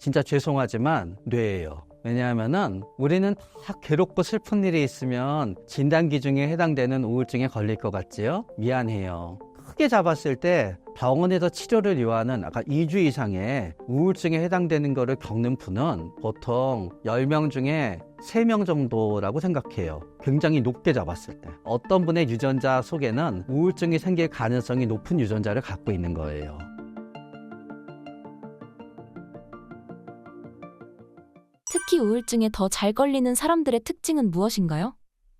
진짜 죄송하지만 뇌예요. 왜냐하면은 우리는 다 괴롭고 슬픈 일이 있으면 진단 기준에 해당되는 우울증에 걸릴 것 같지요? 미안해요. 크게 잡았을 때 병원에서 치료를 요하는 아까 2주 이상의 우울증에 해당되는 거를 겪는 분은 보통 10명 중에 3명 정도라고 생각해요. 굉장히 높게 잡았을 때. 어떤 분의 유전자 속에는 우울증이 생길 가능성이 높은 유전자를 갖고 있는 거예요. 특히 우울증에 더 잘 걸리는 사람들의 특징은 무엇인가요?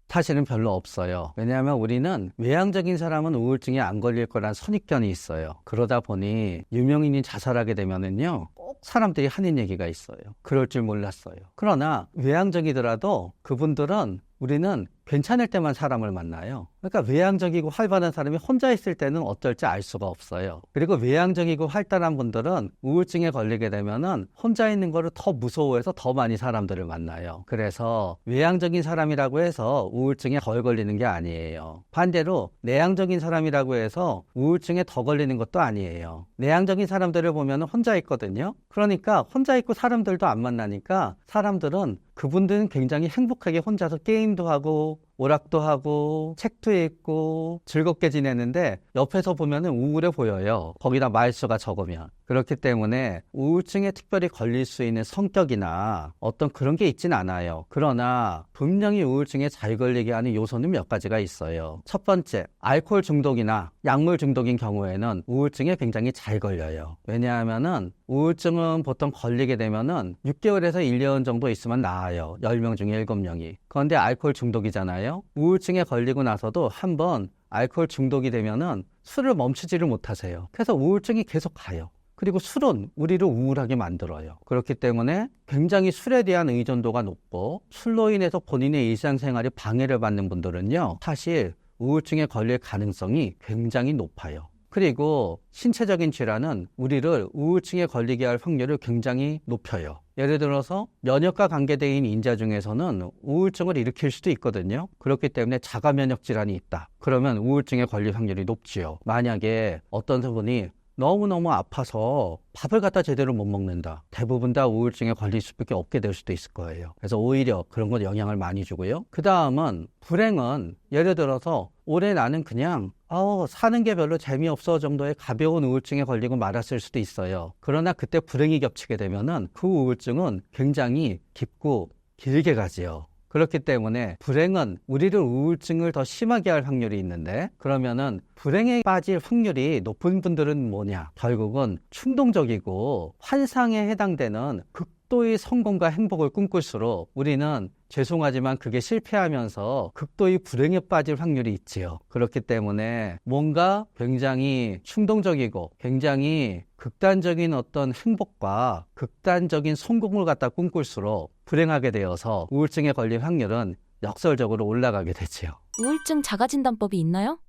사실은 별로 없어요. 왜냐하면 우리는 외향적인 사람은 우울증에 안 걸릴 거란 선입견이 있어요. 그러다 보니 유명인이 자살하게 되면은요, 꼭 사람들이 하는 얘기가 있어요. 그럴 줄 몰랐어요. 그러나 외향적이더라도 그분들은 우리는 괜찮을 때만 사람을 만나요. 그러니까 외향적이고 활발한 사람이 혼자 있을 때는 어쩔지 알 수가 없어요. 그리고 외향적이고 활달한 분들은 우울증에 걸리게 되면은 혼자 있는 거를 더 무서워해서 더 많이 사람들을 만나요. 그래서 외향적인 사람이라고 해서 우울증에 덜 걸리는 게 아니에요. 반대로 내향적인 사람이라고 해서 우울증에 더 걸리는 것도 아니에요. 내향적인 사람들을 보면 혼자 있거든요. 그러니까 혼자 있고 사람들도 안 만나니까 사람들은 그분들은 굉장히 행복하게 혼자서 게임도 하고 오락도 하고 책도 읽고 즐겁게 지내는데 옆에서 보면은 우울해 보여요. 거기다 말수가 적으면. 그렇기 때문에 우울증에 특별히 걸릴 수 있는 성격이나 어떤 그런 게 있진 않아요. 그러나 분명히 우울증에 잘 걸리게 하는 요소는 몇 가지가 있어요. 첫 번째, 알코올 중독이나 약물 중독인 경우에는 우울증에 굉장히 잘 걸려요. 왜냐하면은 우울증은 보통 걸리게 되면은 6개월에서 1년 정도 있으면 나아요. 10명 중에 7명이. 그런데 알코올 중독이잖아요. 우울증에 걸리고 나서도 한번 알코올 중독이 되면은 술을 멈추지를 못하세요. 그래서 우울증이 계속 가요. 그리고 술은 우리를 우울하게 만들어요. 그렇기 때문에 굉장히 술에 대한 의존도가 높고 술로 인해서 본인의 일상생활에 방해를 받는 분들은요, 사실 우울증에 걸릴 가능성이 굉장히 높아요. 그리고 신체적인 질환은 우리를 우울증에 걸리게 할 확률을 굉장히 높여요. 예를 들어서 면역과 관계된 인자 중에서는 우울증을 일으킬 수도 있거든요. 그렇기 때문에 자가 면역 질환이 있다. 그러면 우울증에 걸릴 확률이 높지요. 만약에 어떤 분이 너무너무 아파서 밥을 갖다 제대로 못 먹는다. 대부분 다 우울증에 걸릴 수밖에 없게 될 수도 있을 거예요. 그래서 오히려 그런 건 영향을 많이 주고요. 그 다음은 불행은 예를 들어서 올해 나는 그냥 사는 게 별로 재미없어 정도의 가벼운 우울증에 걸리고 말았을 수도 있어요. 그러나 그때 불행이 겹치게 되면은 그 우울증은 굉장히 깊고 길게 가지요. 그렇기 때문에 불행은 우리를 우울증을 더 심하게 할 확률이 있는데, 그러면은 불행에 빠질 확률이 높은 분들은 뭐냐? 결국은 충동적이고 환상에 해당되는 극도의 성공과 행복을 꿈꿀수록 우리는 죄송하지만 그게 실패하면서 극도의 불행에 빠질 확률이 있지요. 그렇기 때문에 뭔가 굉장히 충동적이고 굉장히 극단적인 어떤 행복과 극단적인 성공을 갖다 꿈꿀수록 불행하게 되어서 우울증에 걸릴 확률은 역설적으로 올라가게 되지요. 우울증 자가진단법이 있나요?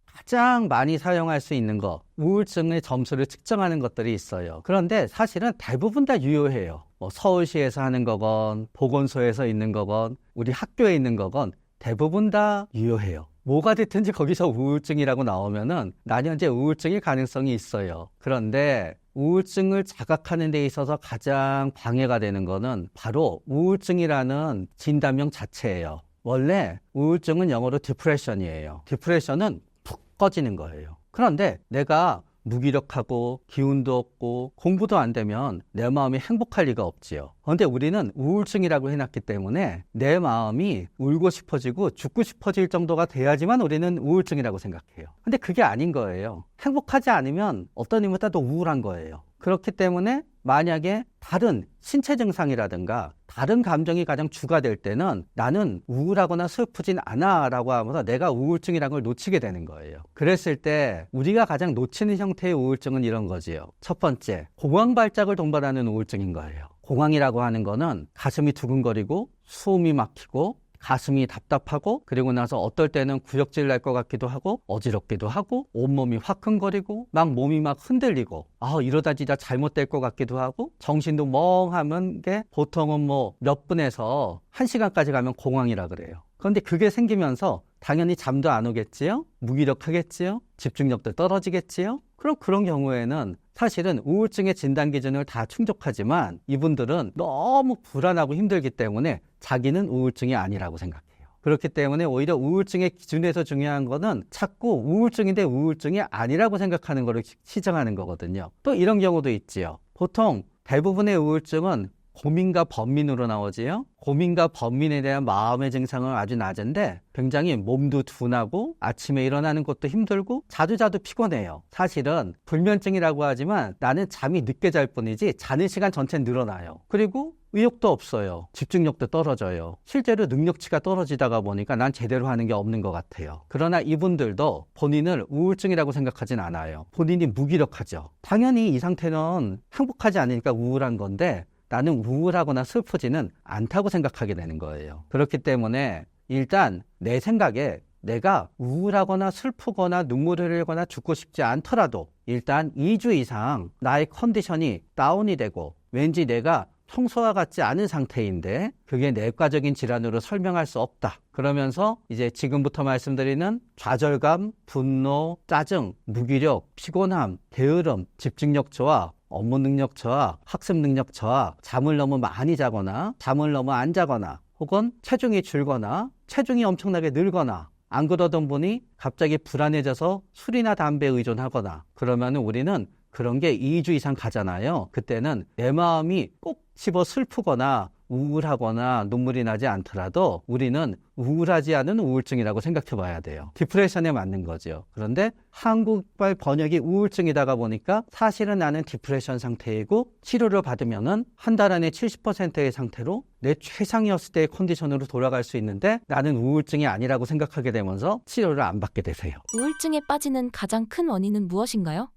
가장 많이 사용할 수 있는 거, 우울증의 점수를 측정하는 것들이 있어요. 그런데 사실은 대부분 다 유효해요. 서울시에서 하는 거건 보건소에서 있는 거건 우리 학교에 있는 거건 대부분 다 유효해요. 뭐가 됐든지 거기서 우울증이라고 나오면은 난연제 우울증일 가능성이 있어요. 그런데 우울증을 자각하는 데 있어서 가장 방해가 되는 거는 바로 우울증이라는 진단명 자체예요. 원래 우울증은 영어로 디프레션이에요. 디프레션은 푹 꺼지는 거예요. 그런데 내가 무기력하고 기운도 없고 공부도 안 되면 내 마음이 행복할 리가 없지요. 그런데 우리는 우울증이라고 해놨기 때문에 내 마음이 울고 싶어지고 죽고 싶어질 정도가 돼야지만 우리는 우울증이라고 생각해요. 근데 그게 아닌 거예요. 행복하지 않으면 어떤 의미보다 더 우울한 거예요. 그렇기 때문에 만약에 다른 신체 증상이라든가 다른 감정이 가장 주가 될 때는 나는 우울하거나 슬프진 않아 라고 하면서 내가 우울증이라는 걸 놓치게 되는 거예요. 그랬을 때 우리가 가장 놓치는 형태의 우울증은 이런 거지요. 첫 번째, 공황 발작을 동반하는 우울증인 거예요. 공황이라고 하는 거는 가슴이 두근거리고 숨이 막히고 가슴이 답답하고 그리고 나서 어떨 때는 구역질 날 것 같기도 하고 어지럽기도 하고 온몸이 화끈거리고 막 몸이 막 흔들리고 이러다 진짜 잘못될 것 같기도 하고 정신도 멍하면 게 보통은 몇 분에서 1시간까지 가면 공황이라 그래요. 그런데 그게 생기면서 당연히 잠도 안 오겠지요? 무기력하겠지요? 집중력도 떨어지겠지요? 그럼 그런 경우에는 사실은 우울증의 진단 기준을 다 충족하지만 이분들은 너무 불안하고 힘들기 때문에 자기는 우울증이 아니라고 생각해요. 그렇기 때문에 오히려 우울증의 기준에서 중요한 거는 자꾸 우울증인데 우울증이 아니라고 생각하는 거를 시정하는 거거든요. 또 이런 경우도 있지요. 보통 대부분의 우울증은 고민과 번민으로 나오지요. 고민과 번민에 대한 마음의 증상은 아주 낮은데 굉장히 몸도 둔하고 아침에 일어나는 것도 힘들고 자주 피곤해요. 사실은 불면증이라고 하지만 나는 잠이 늦게 잘 뿐이지 자는 시간 전체 늘어나요. 그리고 의욕도 없어요. 집중력도 떨어져요. 실제로 능력치가 떨어지다가 보니까 난 제대로 하는 게 없는 것 같아요. 그러나 이분들도 본인을 우울증이라고 생각하진 않아요. 본인이 무기력하죠. 당연히 이 상태는 행복하지 않으니까 우울한 건데 나는 우울하거나 슬프지는 않다고 생각하게 되는 거예요. 그렇기 때문에 일단 내 생각에 내가 우울하거나 슬프거나 눈물을 흘리거나 죽고 싶지 않더라도 일단 2주 이상 나의 컨디션이 다운이 되고 왠지 내가 평소와 같지 않은 상태인데 그게 내과적인 질환으로 설명할 수 없다. 그러면서 이제 지금부터 말씀드리는 좌절감, 분노, 짜증, 무기력, 피곤함, 게으름, 집중력 저하, 업무 능력 저하, 학습 능력 저하, 잠을 너무 많이 자거나 잠을 너무 안 자거나 혹은 체중이 줄거나 체중이 엄청나게 늘거나 안 그러던 분이 갑자기 불안해져서 술이나 담배에 의존하거나 그러면 우리는 그런 게 2주 이상 가잖아요. 그때는 내 마음이 꼭 집어 슬프거나 우울하거나 눈물이 나지 않더라도 우리는 우울하지 않은 우울증이라고 생각해 봐야 돼요. 디프레션에 맞는 거죠. 그런데 한국발 번역이 우울증이다가 보니까 사실은 나는 디프레션 상태이고 치료를 받으면은 한 달 안에 70%의 상태로 내 최상이었을 때의 컨디션으로 돌아갈 수 있는데 나는 우울증이 아니라고 생각하게 되면서 치료를 안 받게 되세요. 우울증에 빠지는 가장 큰 원인은 무엇인가요?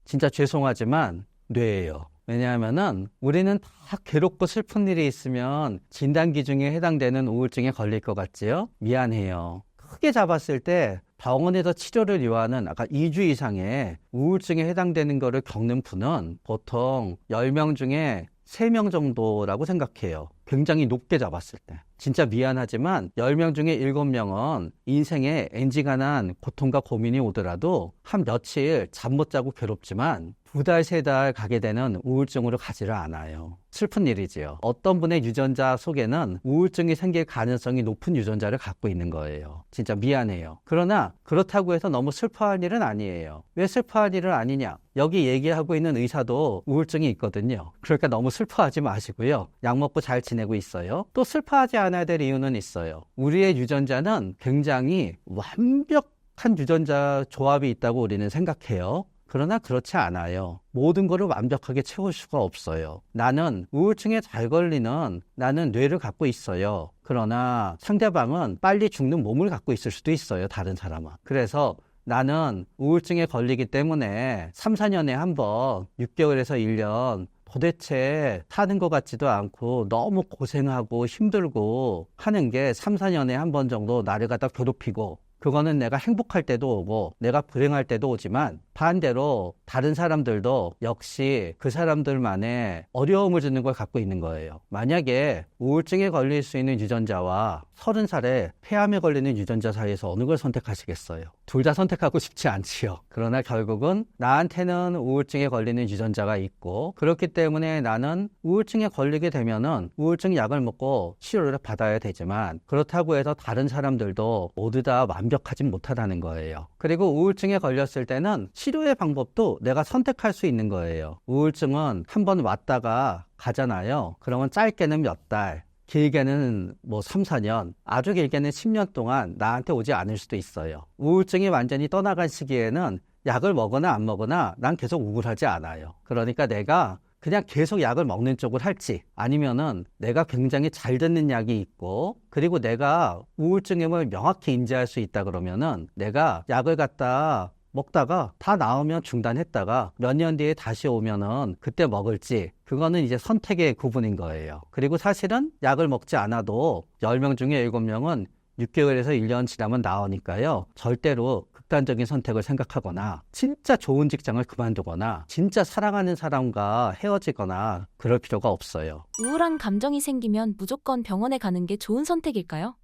진짜 죄송하지만 뇌예요. 왜냐하면은 우리는 다 괴롭고 슬픈 일이 있으면 진단 기준에 해당되는 우울증에 걸릴 것 같지요? 미안해요. 크게 잡았을 때 병원에서 치료를 요하는 아까 2주 이상의 우울증에 해당되는 거를 겪는 분은 보통 10명 중에 3명 정도라고 생각해요. 굉장히 높게 잡았을 때. 진짜 미안하지만 10명 중에 7명은 인생에 엔지간한 고통과 고민이 오더라도 한 며칠 잠 못 자고 괴롭지만 2달, 3달 가게 되는 우울증으로 가지를 않아요. 슬픈 일이지요. 어떤 분의 유전자 속에는 우울증이 생길 가능성이 높은 유전자를 갖고 있는 거예요. 진짜 미안해요. 그러나 그렇다고 해서 너무 슬퍼할 일은 아니에요. 왜 슬퍼할 일은 아니냐? 여기 얘기하고 있는 의사도 우울증이 있거든요. 그러니까 너무 슬퍼하지 마시고요. 약 먹고 잘 지내고 있어요. 또 슬퍼하지 않아야 될 이유는 있어요. 우리의 유전자는 굉장히 완벽한 유전자 조합이 있다고 우리는 생각해요. 그러나 그렇지 않아요. 모든 것을 완벽하게 채울 수가 없어요. 나는 우울증에 잘 걸리는 나는 뇌를 갖고 있어요. 그러나 상대방은 빨리 죽는 몸을 갖고 있을 수도 있어요. 다른 사람은. 그래서 나는 우울증에 걸리기 때문에 3, 4년에 한 번 6개월에서 1년 도대체 사는 것 같지도 않고 너무 고생하고 힘들고 하는 게 3, 4년에 한 번 정도 나를 갖다 괴롭히고 그거는 내가 행복할 때도 오고 내가 불행할 때도 오지만 반대로 다른 사람들도 역시 그 사람들만의 어려움을 주는 걸 갖고 있는 거예요. 만약에 우울증에 걸릴 수 있는 유전자와 30살에 폐암에 걸리는 유전자 사이에서 어느 걸 선택하시겠어요? 둘 다 선택하고 싶지 않지요. 그러나 결국은 나한테는 우울증에 걸리는 유전자가 있고 그렇기 때문에 나는 우울증에 걸리게 되면은 우울증 약을 먹고 치료를 받아야 되지만 그렇다고 해서 다른 사람들도 모두 다 완벽하진 못하다는 거예요. 그리고 우울증에 걸렸을 때는 치료의 방법도 내가 선택할 수 있는 거예요. 우울증은 한번 왔다가 가잖아요. 그러면 짧게는 몇 달, 길게는 3, 4년, 아주 길게는 10년 동안 나한테 오지 않을 수도 있어요. 우울증이 완전히 떠나간 시기에는 약을 먹거나 안 먹거나 난 계속 우울하지 않아요. 그러니까 내가 그냥 계속 약을 먹는 쪽을 할지 아니면은 내가 굉장히 잘 듣는 약이 있고 그리고 내가 우울증임을 명확히 인지할 수 있다 그러면은 내가 약을 갖다 먹다가 다 나으면 중단했다가 몇 년 뒤에 다시 오면은 그때 먹을지 그거는 이제 선택의 구분인 거예요. 그리고 사실은 약을 먹지 않아도 10명 중에 7명은 6개월에서 1년 지나면 나으니까요. 절대로 극단적인 선택을 생각하거나 진짜 좋은 직장을 그만두거나 진짜 사랑하는 사람과 헤어지거나 그럴 필요가 없어요. 우울한 감정이 생기면 무조건 병원에 가는 게 좋은 선택일까요?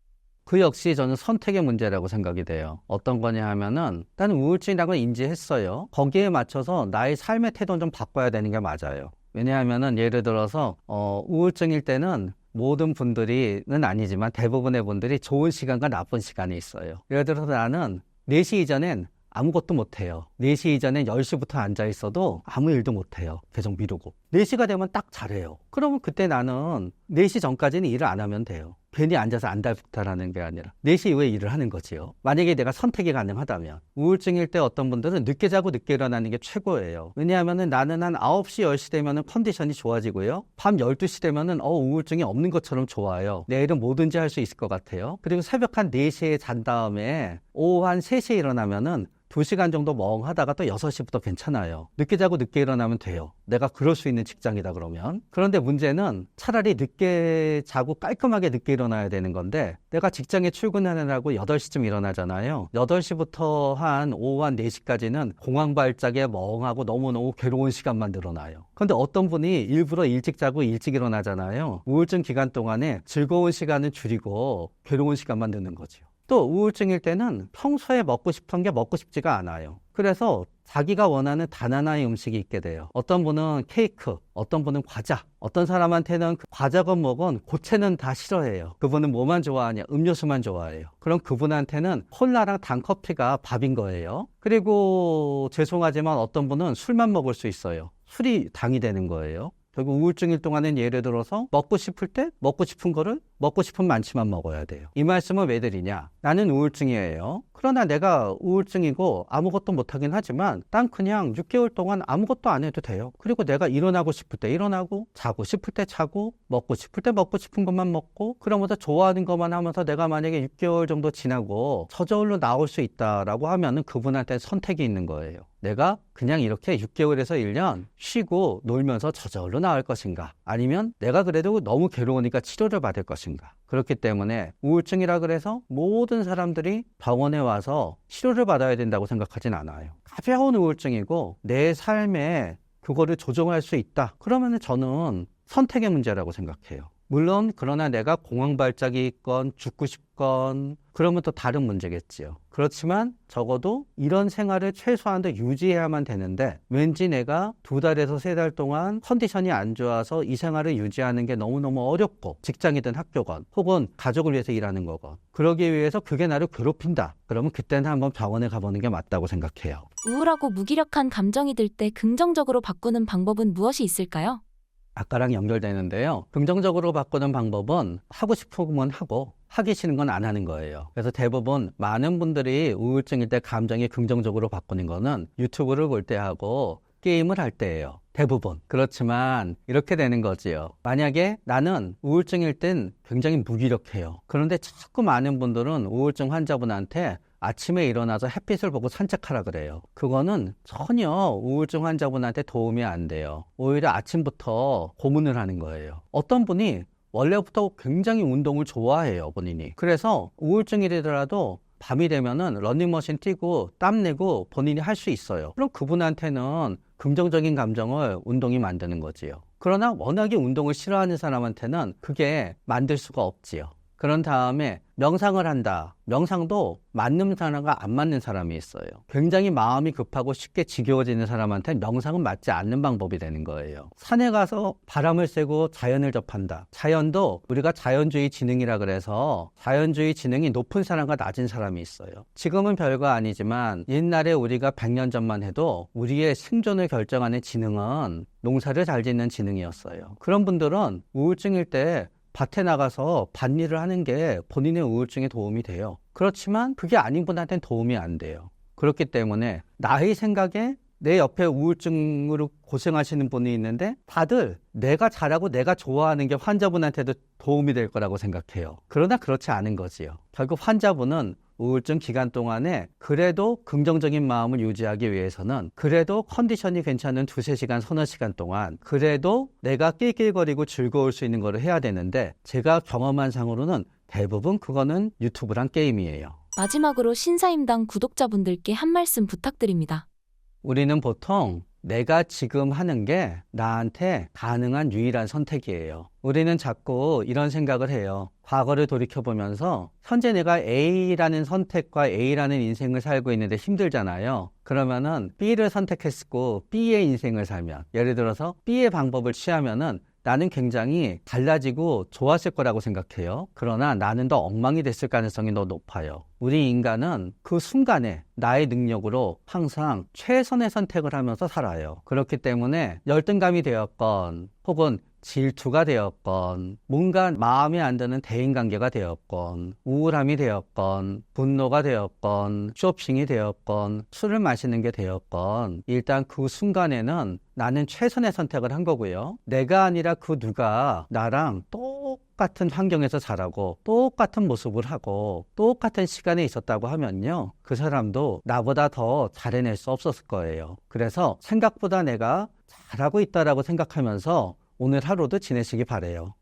그 역시 저는 선택의 문제라고 생각이 돼요. 어떤 거냐 하면은 나는 우울증이라는 걸 인지했어요. 거기에 맞춰서 나의 삶의 태도는 좀 바꿔야 되는 게 맞아요. 왜냐하면은 예를 들어서 우울증일 때는 모든 분들이는 아니지만 대부분의 분들이 좋은 시간과 나쁜 시간이 있어요. 예를 들어서 나는 4시 이전엔 아무것도 못해요. 4시 이전엔 10시부터 앉아있어도 아무 일도 못해요. 계속 미루고. 4시가 되면 딱 잘해요. 그러면 그때 나는 4시 전까지는 일을 안 하면 돼요. 괜히 앉아서 안달복달하는 게 아니라 4시 이후에 일을 하는 거지요. 만약에 내가 선택이 가능하다면. 우울증일 때 어떤 분들은 늦게 자고 늦게 일어나는 게 최고예요. 왜냐하면 나는 한 9시, 10시 되면 컨디션이 좋아지고요. 밤 12시 되면 우울증이 없는 것처럼 좋아요. 내일은 뭐든지 할 수 있을 것 같아요. 그리고 새벽 한 4시에 잔 다음에 오후 한 3시에 일어나면은 2시간 정도 멍하다가 또 6시부터 괜찮아요. 늦게 자고 늦게 일어나면 돼요. 내가 그럴 수 있는 직장이다 그러면. 그런데 문제는 차라리 늦게 자고 깔끔하게 늦게 일어나야 되는 건데 내가 직장에 출근하느라고 8시쯤 일어나잖아요. 8시부터 한 오후 한 4시까지는 공황발작에 멍하고 너무너무 괴로운 시간만 늘어나요. 그런데 어떤 분이 일부러 일찍 자고 일찍 일어나잖아요. 우울증 기간 동안에 즐거운 시간을 줄이고 괴로운 시간만 드는 거죠. 또 우울증일 때는 평소에 먹고 싶은 게 먹고 싶지가 않아요. 그래서 자기가 원하는 단 하나의 음식이 있게 돼요. 어떤 분은 케이크, 어떤 분은 과자, 어떤 사람한테는 과자건 뭐건 고체는 다 싫어해요. 그분은 뭐만 좋아하냐? 음료수만 좋아해요. 그럼 그분한테는 콜라랑 단 커피가 밥인 거예요. 그리고 죄송하지만 어떤 분은 술만 먹을 수 있어요. 술이 당이 되는 거예요. 결국 우울증일 동안은 예를 들어서 먹고 싶을 때 먹고 싶은 거를 먹고 싶은 만큼만 먹어야 돼요. 이 말씀을 왜 드리냐? 나는 우울증이에요. 그러나 내가 우울증이고 아무것도 못하긴 하지만 난 그냥 6개월 동안 아무것도 안 해도 돼요. 그리고 내가 일어나고 싶을 때 일어나고 자고 싶을 때 자고 먹고 싶을 때 먹고 싶은 것만 먹고 그러면서 좋아하는 것만 하면서 내가 만약에 6개월 정도 지나고 저절로 나올 수 있다라고 하면은 그분한테 선택이 있는 거예요. 내가 그냥 이렇게 6개월에서 1년 쉬고 놀면서 저절로 나을 것인가? 아니면 내가 그래도 너무 괴로우니까 치료를 받을 것인가? 그렇기 때문에 우울증이라 그래서 모든 사람들이 병원에 와서 치료를 받아야 된다고 생각하진 않아요. 가벼운 우울증이고 내 삶에 그거를 조정할 수 있다. 그러면 저는 선택의 문제라고 생각해요. 물론 그러나 내가 공황발작이 있건 죽고 싶건 그러면 또 다른 문제겠지요. 그렇지만 적어도 이런 생활을 최소한도 유지해야만 되는데 왠지 내가 2달에서 3달 동안 컨디션이 안 좋아서 이 생활을 유지하는 게 너무너무 어렵고 직장이든 학교건 혹은 가족을 위해서 일하는 거건 그러기 위해서 그게 나를 괴롭힌다. 그러면 그때는 한번 병원에 가보는 게 맞다고 생각해요. 우울하고 무기력한 감정이 들 때 긍정적으로 바꾸는 방법은 무엇이 있을까요? 아까랑 연결되는데요. 긍정적으로 바꾸는 방법은 하고 싶으면 하고 하기 싫은 건 안 하는 거예요. 그래서 대부분 많은 분들이 우울증일 때 감정이 긍정적으로 바꾸는 거는 유튜브를 볼 때 하고 게임을 할 때예요. 대부분. 그렇지만 이렇게 되는 거지요. 만약에 나는 우울증일 땐 굉장히 무기력해요. 그런데 자꾸 많은 분들은 우울증 환자분한테 아침에 일어나서 햇빛을 보고 산책하라 그래요. 그거는 전혀 우울증 환자분한테 도움이 안 돼요. 오히려 아침부터 고문을 하는 거예요. 어떤 분이 원래부터 굉장히 운동을 좋아해요, 본인이. 그래서 우울증이라도 밤이 되면은 러닝머신 뛰고 땀 내고 본인이 할 수 있어요. 그럼 그분한테는 긍정적인 감정을 운동이 만드는 거지요. 그러나 워낙에 운동을 싫어하는 사람한테는 그게 만들 수가 없지요. 그런 다음에 명상을 한다. 명상도 맞는 사람과 안 맞는 사람이 있어요. 굉장히 마음이 급하고 쉽게 지겨워지는 사람한테는 명상은 맞지 않는 방법이 되는 거예요. 산에 가서 바람을 쐬고 자연을 접한다. 자연도 우리가 자연주의 지능이라 그래서 자연주의 지능이 높은 사람과 낮은 사람이 있어요. 지금은 별거 아니지만 옛날에 우리가 100년 전만 해도 우리의 생존을 결정하는 지능은 농사를 잘 짓는 지능이었어요. 그런 분들은 우울증일 때 밭에 나가서 밭일을 하는 게 본인의 우울증에 도움이 돼요. 그렇지만 그게 아닌 분한테는 도움이 안 돼요. 그렇기 때문에 나의 생각에 내 옆에 우울증으로 고생하시는 분이 있는데 다들 내가 잘하고 내가 좋아하는 게 환자분한테도 도움이 될 거라고 생각해요. 그러나 그렇지 않은 거지요. 결국 환자분은 우울증 기간 동안에 그래도 긍정적인 마음을 유지하기 위해서는 그래도 컨디션이 괜찮은 2-3시간, 서너 시간 동안 그래도 내가 낄낄거리고 즐거울 수 있는 거를 해야 되는데 제가 경험한 상으로는 대부분 그거는 유튜브랑 게임이에요. 마지막으로 신사임당 구독자분들께 한 말씀 부탁드립니다. 우리는 보통 내가 지금 하는 게 나한테 가능한 유일한 선택이에요. 우리는 자꾸 이런 생각을 해요. 과거를 돌이켜보면서 현재 내가 A라는 선택과 A라는 인생을 살고 있는데 힘들잖아요. 그러면은 B를 선택했고 B의 인생을 살면, 예를 들어서 B의 방법을 취하면은 나는 굉장히 달라지고 좋았을 거라고 생각해요. 그러나 나는 더 엉망이 됐을 가능성이 더 높아요. 우리 인간은 그 순간에 나의 능력으로 항상 최선의 선택을 하면서 살아요. 그렇기 때문에 열등감이 되었건 혹은 질투가 되었건 뭔가 마음에 안 드는 대인관계가 되었건 우울함이 되었건 분노가 되었건 쇼핑이 되었건 술을 마시는 게 되었건 일단 그 순간에는 나는 최선의 선택을 한 거고요. 내가 아니라 그 누가 나랑 똑같은 환경에서 자라고 똑같은 모습을 하고 똑같은 시간에 있었다고 하면요. 그 사람도 나보다 더 잘해낼 수 없었을 거예요. 그래서 생각보다 내가 잘하고 있다라고 생각하면서 오늘 하루도 지내시기 바래요.